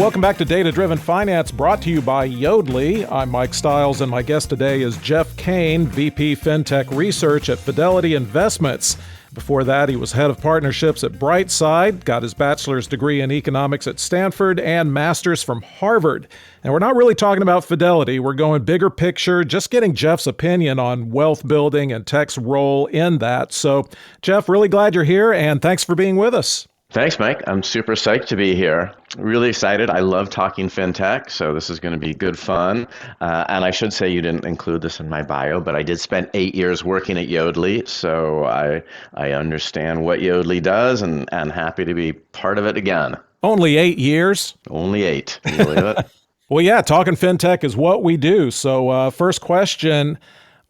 Welcome back to Data Driven Finance, brought to you by Yodlee. I'm Mike Stiles, and my guest today is Jeff Cain, VP Fintech Research at Fidelity Investments. Before that, he was head of partnerships at Brightside, got his bachelor's degree in economics at Stanford, and master's from Harvard. And we're not really talking about Fidelity. We're going bigger picture, just getting Jeff's opinion on wealth building and tech's role in that. So, Jeff, really glad you're here, and thanks for being with us. Thanks, Mike. I'm super psyched to be here. Really excited. I love talking fintech, so this is going to be good fun. And I should say you didn't include this in my bio, but I did spend 8 years working at Yodlee, so I understand what Yodlee does and happy to be part of it again. Only 8 years? Only 8. Can you believe it? Well, yeah, talking fintech is what we do. So first question,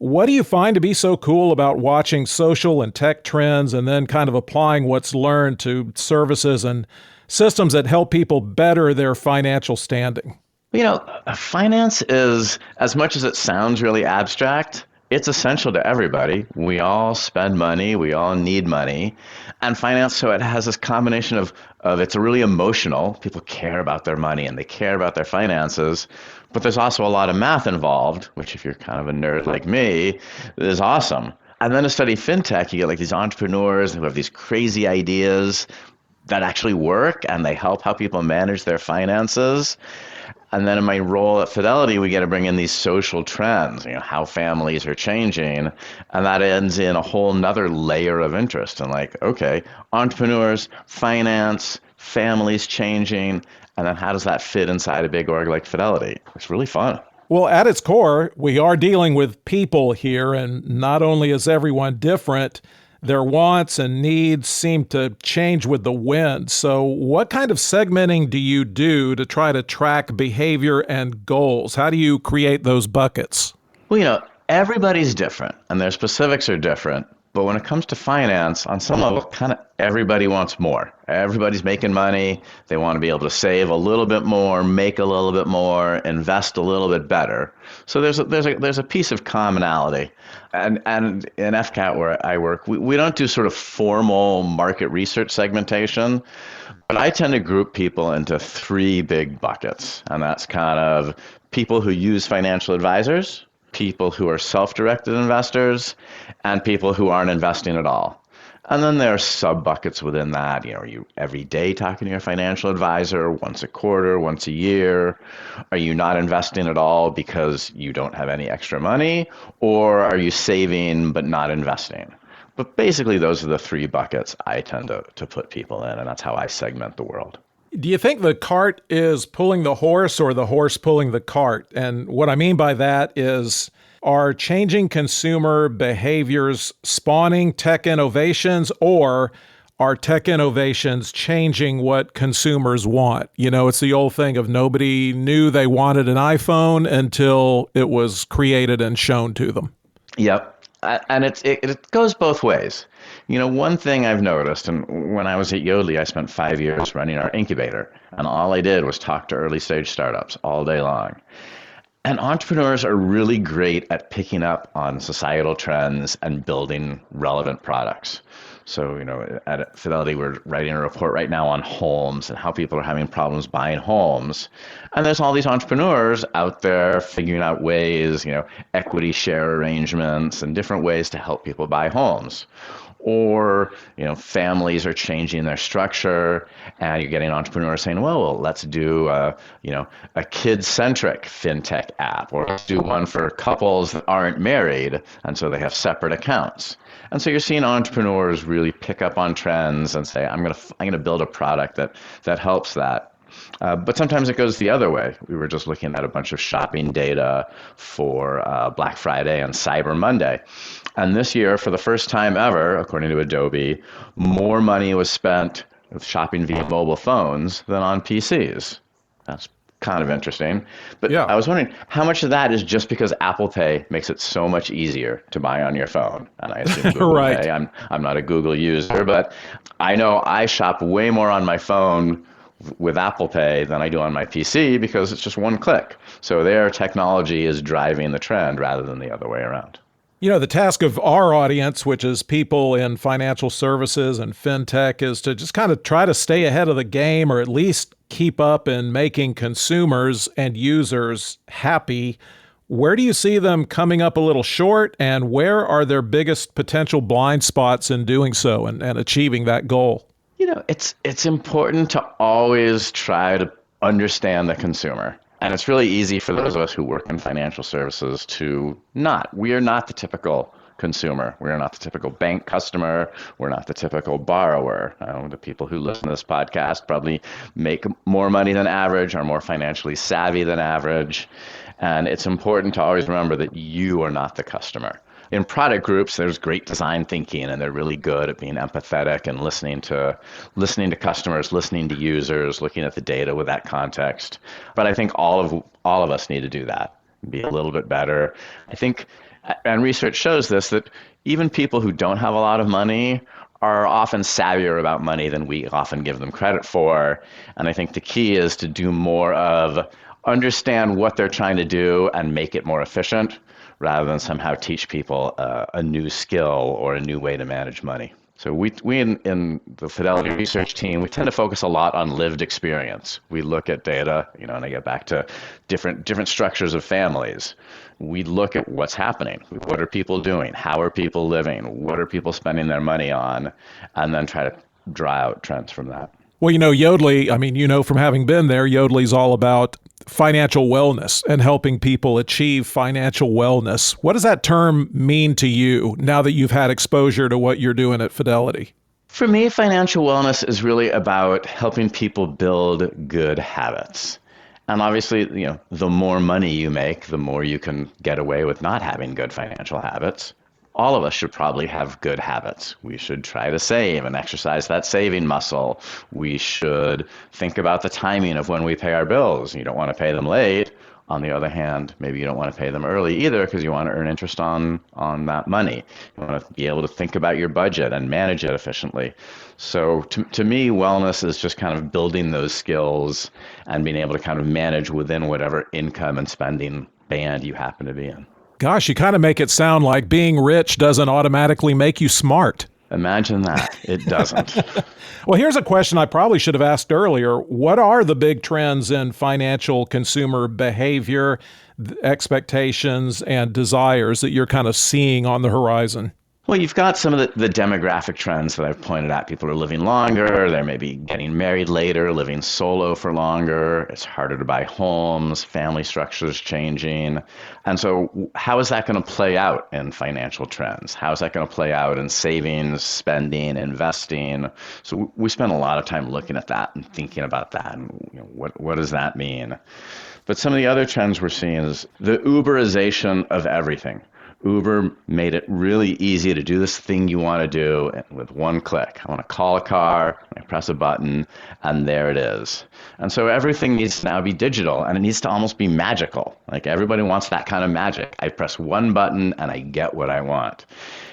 what do you find to be so cool about watching social and tech trends and then kind of applying what's learned to services and systems that help people better their financial standing? You know, finance is, as much as it sounds really abstract, it's essential to everybody. We all spend money. We all need money. And finance, so it has this combination of it's really emotional. People care about their money and they care about their finances. But there's also a lot of math involved, which if you're kind of a nerd like me, is awesome. And then to study fintech, you get like these entrepreneurs who have these crazy ideas that actually work and they help how people manage their finances. And then in my role at Fidelity, we get to bring in these social trends, how families are changing. And that ends in a whole nother layer of interest. And like, okay, entrepreneurs, finance, families changing. And then how does that fit inside a big org like Fidelity? It's really fun. Well, at its core, we are dealing with people here. And not only is everyone different, their wants and needs seem to change with the wind. So what kind of segmenting do you do to try to track behavior and goals? How do you create those buckets? Well, everybody's different and their specifics are different. But when it comes to finance, on some level, kind of everybody wants more. Everybody's making money. They want to be able to save a little bit more, make a little bit more, invest a little bit better. So there's a piece of commonality. And in FCAT where I work, we don't do sort of formal market research segmentation, but I tend to group people into 3 big buckets. And that's kind of people who use financial advisors, people who are self-directed investors, and people who aren't investing at all. And then there are sub-buckets within that. Are you every day talking to your financial advisor, once a quarter, once a year? Are you not investing at all because you don't have any extra money? Or are you saving but not investing? But basically, those are the 3 buckets I tend to put people in, and that's how I segment the world. Do you think the cart is pulling the horse or the horse pulling the cart? And what I mean by that is, are changing consumer behaviors spawning tech innovations, or are tech innovations changing what consumers want? It's the old thing of nobody knew they wanted an iPhone until it was created and shown to them. Yep. And it goes both ways. One thing I've noticed, and when I was at Yodlee, I spent 5 years running our incubator, and all I did was talk to early stage startups all day long. And entrepreneurs are really great at picking up on societal trends and building relevant products. So, at Fidelity, we're writing a report right now on homes and how people are having problems buying homes. And there's all these entrepreneurs out there figuring out ways, equity share arrangements and different ways to help people buy homes. Or, families are changing their structure and you're getting entrepreneurs saying, well, let's do a kid-centric fintech app, or let's do one for couples that aren't married and so they have separate accounts. And so you're seeing entrepreneurs really pick up on trends and say, I'm going to build a product that helps that. But sometimes it goes the other way. We were just looking at a bunch of shopping data for Black Friday and Cyber Monday. And this year, for the first time ever, according to Adobe, more money was spent with shopping via mobile phones than on PCs. That's kind of interesting. But yeah. I was wondering, how much of that is just because Apple Pay makes it so much easier to buy on your phone? And I assume Google right. Pay. I'm not a Google user, but I know I shop way more on my phone with Apple Pay than I do on my PC because it's just one click. So their technology is driving the trend rather than the other way around. You know, the task of our audience, which is people in financial services and fintech, is to just kind of try to stay ahead of the game or at least keep up in making consumers and users happy. Where do you see them coming up a little short, and where are their biggest potential blind spots in doing so and achieving that goal? It's important to always try to understand the consumer. And it's really easy for those of us who work in financial services to not. We are not the typical consumer. We are not the typical bank customer. We're not the typical borrower. The people who listen to this podcast probably make more money than average, are more financially savvy than average. And it's important to always remember that you are not the customer. In product groups, there's great design thinking, and they're really good at being empathetic and listening to customers, listening to users, looking at the data with that context. But I think all of us need to do that, be a little bit better. I think, and research shows this, that even people who don't have a lot of money are often savvier about money than we often give them credit for. And I think the key is to do more of understand what they're trying to do and make it more efficient, rather than somehow teach people a new skill or a new way to manage money. So we in the Fidelity Research team, we tend to focus a lot on lived experience. We look at data, and I get back to different structures of families. We look at what's happening. What are people doing? How are people living? What are people spending their money on? And then try to draw out trends from that. Well, Yodlee, from having been there, Yodlee's all about financial wellness and helping people achieve financial wellness. What does that term mean to you now that you've had exposure to what you're doing at Fidelity? For me, financial wellness is really about helping people build good habits. And obviously, the more money you make, the more you can get away with not having good financial habits. All of us should probably have good habits. We should try to save and exercise that saving muscle. We should think about the timing of when we pay our bills. You don't want to pay them late. On the other hand, maybe you don't want to pay them early either, because you want to earn interest on that money. You want to be able to think about your budget and manage it efficiently. So to me, wellness is just kind of building those skills and being able to kind of manage within whatever income and spending band you happen to be in. Gosh, you kind of make it sound like being rich doesn't automatically make you smart. Imagine that. It doesn't. Well, here's a question I probably should have asked earlier. What are the big trends in financial consumer behavior, expectations, and desires that you're kind of seeing on the horizon? Well, you've got some of the demographic trends that I've pointed out. People are living longer. They're maybe getting married later, living solo for longer. It's harder to buy homes. Family structures changing. And so how is that going to play out in financial trends? How is that going to play out in savings, spending, investing? So we spend a lot of time looking at that and thinking about that. And what does that mean? But some of the other trends we're seeing is the Uberization of everything. Uber made it really easy to do this thing you want to do with one click. I want to call a car, I press a button, and there it is. And so everything needs to now be digital, and it needs to almost be magical. Like everybody wants that kind of magic. I press one button and I get what I want.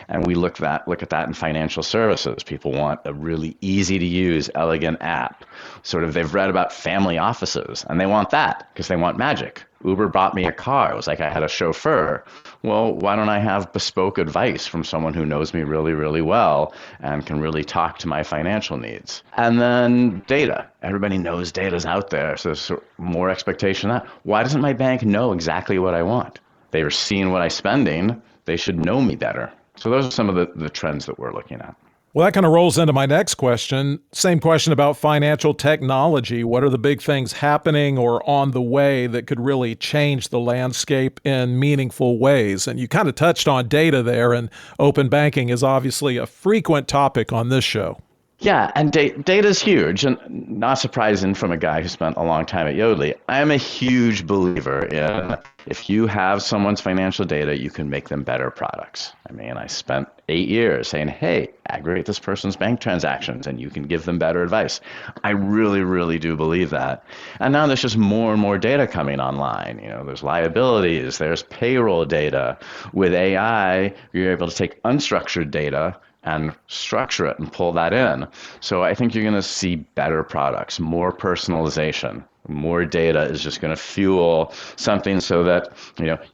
And we look at that in financial services. People want a really easy to use, elegant app. They've read about family offices, and they want that because they want magic. Uber bought me a car. It was like I had a chauffeur. Well, why don't I have bespoke advice from someone who knows me really, really well and can really talk to my financial needs? And then data. Everybody knows data's out there, so there's more expectation of that. Why doesn't my bank know exactly what I want? They were seeing what I'm spending. They should know me better. So those are some of the trends that we're looking at. Well, that kind of rolls into my next question. Same question about financial technology. What are the big things happening or on the way that could really change the landscape in meaningful ways? And you kind of touched on data there, and open banking is obviously a frequent topic on this show. Yeah, and data is huge, and not surprising from a guy who spent a long time at Yodlee. I am a huge believer in if you have someone's financial data, you can make them better products. I spent 8 years saying, hey, aggregate this person's bank transactions, and you can give them better advice. I really, really do believe that. And now there's just more and more data coming online. There's liabilities, there's payroll data. With AI, you're able to take unstructured data and structure it and pull that in. So I think you're going to see better products, more personalization. More data is just going to fuel something so that,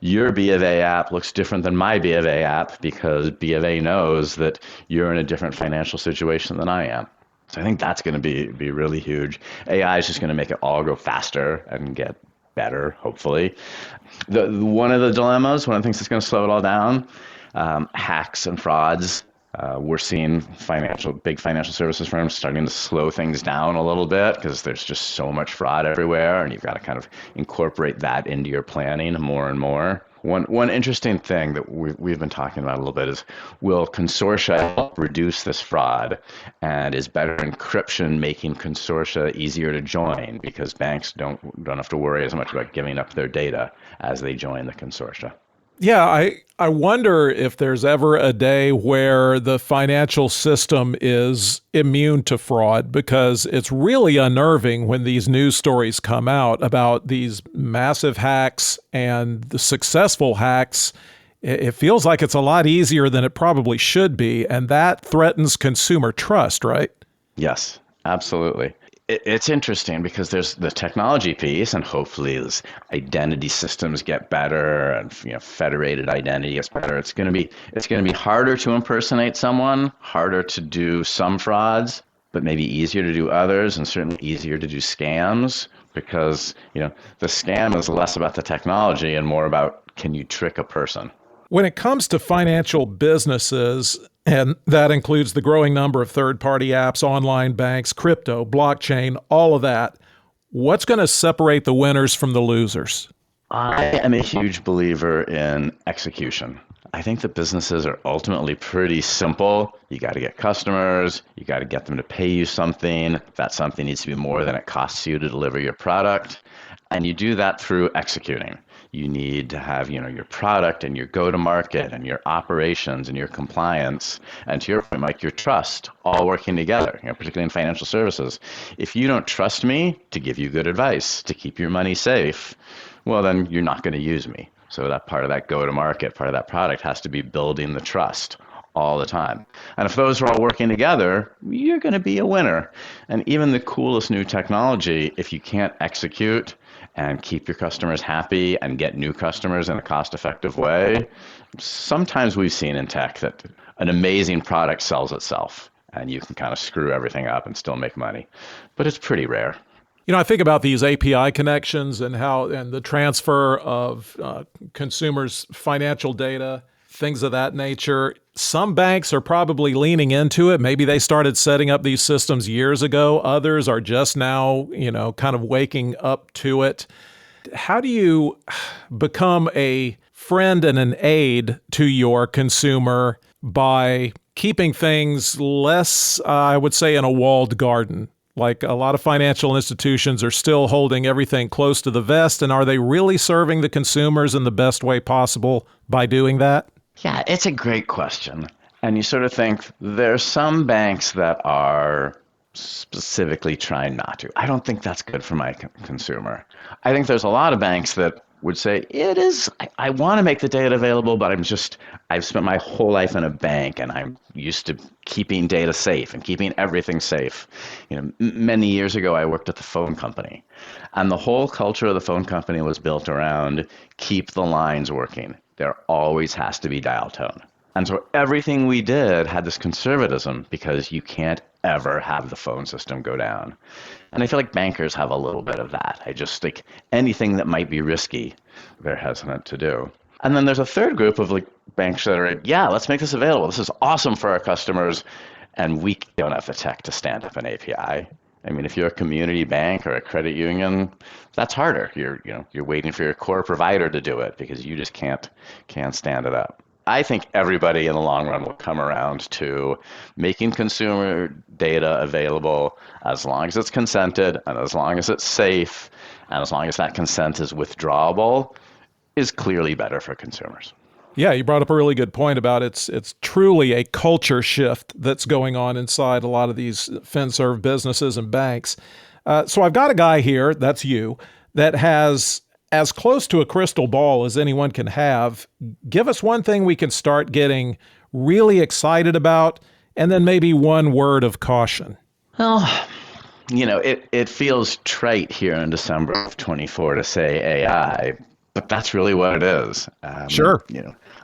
your B of A app looks different than my B of A app because B of A knows that you're in a different financial situation than I am. So I think that's going to be really huge. AI is just going to make it all go faster and get better, hopefully. One of the dilemmas, one of the things that's going to slow it all down, hacks and frauds. We're seeing big financial services firms starting to slow things down a little bit because there's just so much fraud everywhere, and you've got to kind of incorporate that into your planning more and more. One interesting thing that we've been talking about a little bit is, will consortia help reduce this fraud, and is better encryption making consortia easier to join because banks don't have to worry as much about giving up their data as they join the consortia? Yeah, I wonder if there's ever a day where the financial system is immune to fraud, because it's really unnerving when these news stories come out about these massive hacks and the successful hacks. It feels like it's a lot easier than it probably should be, and that threatens consumer trust, right? Yes, absolutely. It's interesting because there's the technology piece, and hopefully as identity systems get better and federated identity gets better, it's going to be harder to impersonate someone, harder to do some frauds, but maybe easier to do others, and certainly easier to do scams, because the scam is less about the technology and more about, can you trick a person? When it comes to financial businesses, and that includes the growing number of third-party apps, online banks, crypto, blockchain, all of that, what's going to separate the winners from the losers? I am a huge believer in execution. I think that businesses are ultimately pretty simple. You got to get customers, you got to get them to pay you something. That something needs to be more than it costs you to deliver your product. And you do that through executing. You need to have, your product and your go-to-market and your operations and your compliance, and to your point, Mike, your trust, all working together, particularly in financial services. If you don't trust me to give you good advice, to keep your money safe, well, then you're not going to use me. So that part of that go-to-market, part of that product has to be building the trust all the time. And if those are all working together, you're going to be a winner. And even the coolest new technology, if you can't execute and keep your customers happy and get new customers in a cost-effective way, sometimes we've seen in tech that an amazing product sells itself and you can kind of screw everything up and still make money. But it's pretty rare. I think about these API connections and the transfer of consumers' financial data, things of that nature. Some banks are probably leaning into it. Maybe they started setting up these systems years ago. Others are just now, kind of waking up to it. How do you become a friend and an aid to your consumer by keeping things less, I would say, in a walled garden? Like, a lot of financial institutions are still holding everything close to the vest, and are they really serving the consumers in the best way possible by doing that? Yeah, it's a great question. And you sort of think there's some banks that are specifically trying not to. I don't think that's good for my consumer. I think there's a lot of banks that would say, it is, I want to make the data available, but I've spent my whole life in a bank and I'm used to keeping data safe and keeping everything safe. Many years ago, I worked at the phone company, and the whole culture of the phone company was built around keep the lines working. There always has to be dial tone. And so everything we did had this conservatism because you can't ever have the phone system go down. And I feel like bankers have a little bit of that. I just think anything that might be risky, they're hesitant to do. And then there's a third group of banks that are, yeah, let's make this available. This is awesome for our customers. And we don't have the tech to stand up an API. I mean, if you're a community bank or a credit union, that's harder. You're waiting for your core provider to do it because you just can't stand it up. I think everybody in the long run will come around to making consumer data available as long as it's consented and as long as it's safe and as long as that consent is withdrawable is clearly better for consumers. Yeah, you brought up a really good point about it's truly a culture shift that's going on inside a lot of these FinServ businesses and banks. So I've got a guy here, that's you, that has as close to a crystal ball as anyone can have. Give us one thing we can start getting really excited about, and then maybe one word of caution. Well, It feels trite here in December of 24 to say AI, but that's really what it is. Sure.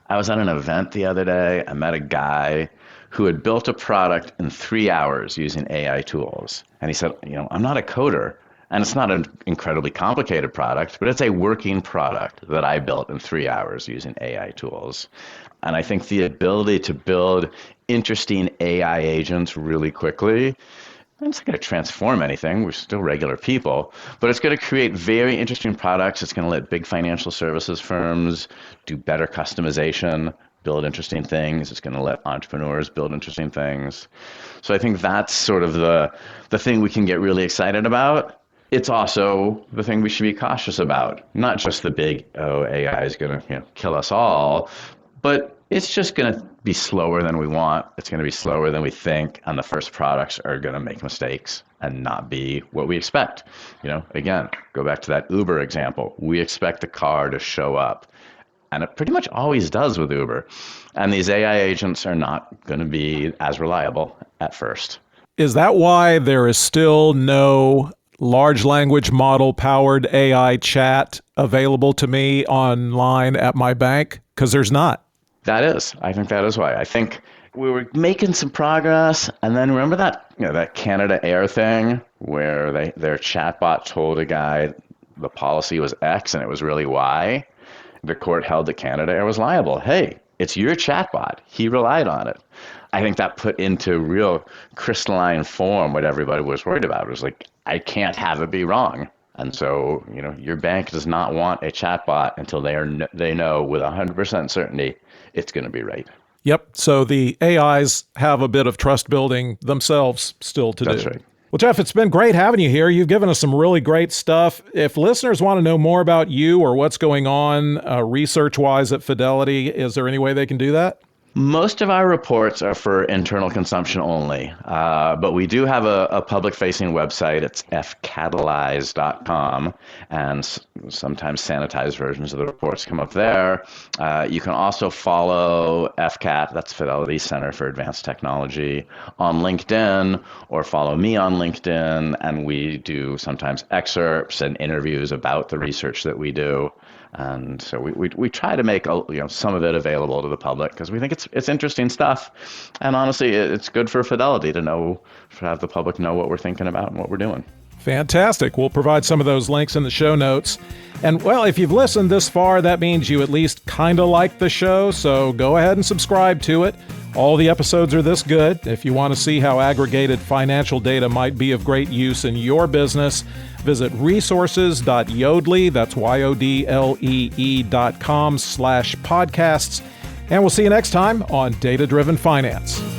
I was at an event the other day. I met a guy who had built a product in 3 hours using AI tools. And he said, I'm not a coder, and it's not an incredibly complicated product, but it's a working product that I built in 3 hours using AI tools. And I think the ability to build interesting AI agents really quickly, it's not going to transform anything. We're still regular people, but it's going to create very interesting products. It's going to let big financial services firms do better customization, build interesting things. It's going to let entrepreneurs build interesting things. So I think that's sort of the thing we can get really excited about. It's also the thing we should be cautious about. Not just the big, AI is going to kill us all, but it's just going to be slower than we want. It's going to be slower than we think. And the first products are going to make mistakes and not be what we expect. Again, go back to that Uber example. We expect the car to show up. And it pretty much always does with Uber. And these AI agents are not going to be as reliable at first. Is that why there is still no large language model powered AI chat available to me online at my bank? Because there's not. I think that is why. I think we were making some progress. And then remember that Canada Air thing where their chatbot told a guy the policy was X and it was really Y? The court held that Canada Air was liable. Hey, it's your chatbot. He relied on it. I think that put into real crystalline form what everybody was worried about. It was like, I can't have it be wrong. And so, your bank does not want a chatbot until they know with 100% certainty it's going to be right. Yep. So the AIs have a bit of trust building themselves still to do. That's right. Well, Jeff, it's been great having you here. You've given us some really great stuff. If listeners want to know more about you or what's going on research-wise at Fidelity, is there any way they can do that? Most of our reports are for internal consumption only, but we do have a public-facing website. It's fcatalyze.com, and sometimes sanitized versions of the reports come up there. You can also follow FCAT, that's Fidelity Center for Advanced Technology, on LinkedIn, or follow me on LinkedIn, and we do sometimes excerpts and interviews about the research that we do. And so we try to make some of it available to the public because we think it's interesting stuff, and honestly, it's good for Fidelity to have the public know what we're thinking about and what we're doing. Fantastic. We'll provide some of those links in the show notes. And well, if you've listened this far, that means you at least kind of like the show, so go ahead and subscribe to it. All the episodes are this good. If you want to see how aggregated financial data might be of great use in your business, visit resources.yodlee, that's YODLEE.com/podcasts. And we'll see you next time on Data Driven Finance.